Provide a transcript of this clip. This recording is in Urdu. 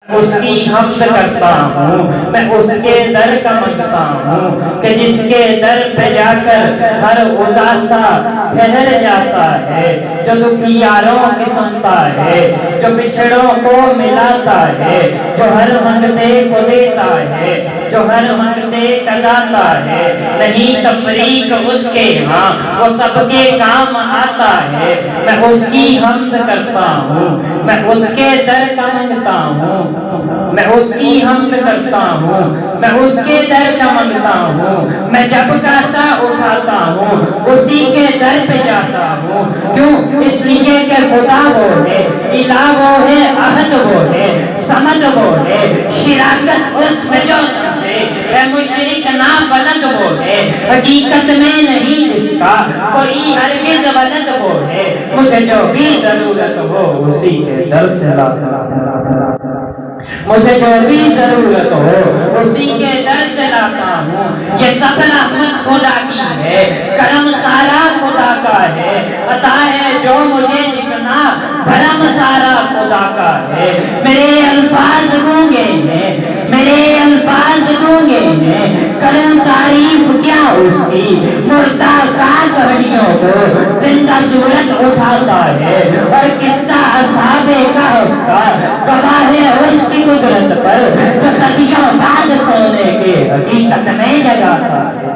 اس کی حمد کرتا ہوں، میں اس کے در کا منگتا ہوں کہ جس کے در پہ جا کر ہر اداسا ٹھہر جاتا ہے، جو دکھیاروں کی سنتا ہے، جو بچھڑوں کو ملاتا ہے، جو ہر منگتے کو دیتا ہے، جو ہر منگتے کا داتا ہے، نہیں تفریق اس کے ہاں، وہ سب کے کام آتا ہے۔ میں اس کی حمد کرتا ہوں، میں اس کے در کا منگتا ہوں، میں اس کی حمد کرتا ہوں، میں اس کے در کا منگتا ہوں، میں جب کاسا اٹھاتا ہوں اسی کے در پہ جاتا ہوں۔ کیوں؟ اس لیے کہ خدا وہ ہے، الہ وہ ہے، احد وہ ہے، سمد وہ ہے، شراکت اس میں جو سمجھے اے مشرک نا بلد وہ ہے، حقیقت میں نہیں جس کا کوئی ہرگز ولد وہ ہے، مجھے جو بھی ضرورت ہو اسی کے در سے لاتا ہوں، مجھے جو بھی ضرورت ہو اسی کے در سے لاتا ہوں۔ یہ سب رحمت خدا کی ہے، کرم سارا خدا کا ہے، عطا ہے جو مجھے دکھنا بھرم سارا خدا کا ہے۔ میرے الفاظ گونگے ہیں، میرے الفاظ گونگے ہیں، کرم تعریف کیا اس کی، مردہ کاغ ہڈیوں کو زندہ صورت اٹھاتا ہے، اور قصہ اصحاب کہف کا گواہ ہے اس کی قدرت پر جو صدیوں بعد سونے کے حقیقت میں جگاتا ہے۔